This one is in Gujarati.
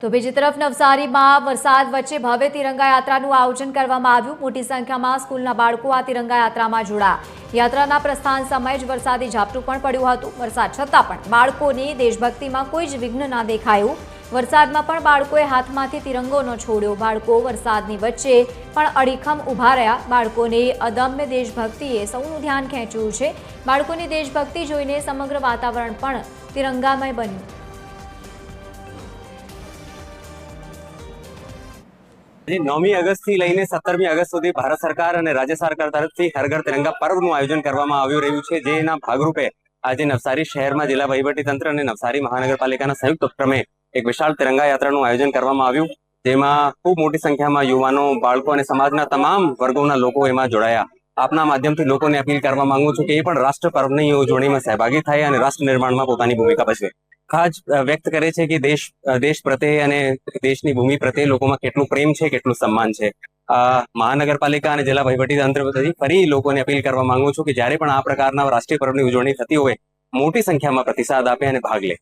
તો બીજી તરફ નવસારીમાં વરસાદ વચ્ચે ભવ્ય તિરંગા યાત્રાનું આયોજન કરવામાં આવ્યું। મોટી સંખ્યામાં સ્કૂલના બાળકો આ તિરંગા યાત્રામાં જોડાયા। યાત્રાના પ્રસ્થાન સમયે જ વરસાદી ઝાપટું પણ પડ્યું હતું। વરસાદ છતાં પણ બાળકોની દેશભક્તિમાં કોઈ જ વિઘ્ન ના દેખાયું। વરસાદમાં પણ બાળકોએ હાથમાંથી તિરંગો ન છોડ્યો। બાળકો વરસાદની વચ્ચે પણ અડીખમ ઊભા રહ્યા। બાળકોની અદમ્ય દેશભક્તિએ સૌનું ધ્યાન ખેંચ્યું છે। બાળકોની દેશભક્તિ જોઈને સમગ્ર વાતાવરણ પણ તિરંગામય બન્યું। 9મી ઓગસ્ટથી લઈને 17મી ઓગસ્ટ સુધી ભારત સરકાર અને રાજ્ય સરકાર તરફથી હર ઘર તિરંગા પર્વનું આયોજન કરવામાં આવી રહ્યું છે। જેના ભાગરૂપે આજે નવસારી શહેરમાં જિલ્લા વહીવટીતંત્ર અને નવસારી મહાનગરપાલિકાના સંયુક્ત ઉપક્રમે એક વિશાળ તિરંગા યાત્રાનું આયોજન કરવામાં આવ્યું, જેમાં ખૂબ મોટી સંખ્યામાં યુવાનો, બાળકો અને સમાજના તમામ વર્ગોના લોકો એમાં જોડાયા। આપના માધ્યમથી લોકોને અપીલ કરવા માંગુ છું કે એ પણ રાષ્ટ્ર પર્વની ઉજવણીમાં સહભાગી થાય અને રાષ્ટ્ર નિર્માણમાં પોતાની ભૂમિકા ભજવે। ખાસ વ્યક્ત કરે છે કે દેશ પ્રત્યે અને દેશની ભૂમિ પ્રત્યે લોકોમાં કેટલું પ્રેમ છે, કેટલું સન્માન છે। મહાનગરપાલિકા અને જિલ્લા વહીવટીતંત્ર ફરી લોકોને અપીલ કરવા માંગુ છું કે જ્યારે પણ આ પ્રકારના રાષ્ટ્રીય પર્વની ઉજવણી થતી હોય, મોટી સંખ્યામાં પ્રતિસાદ આપે અને ભાગ લે।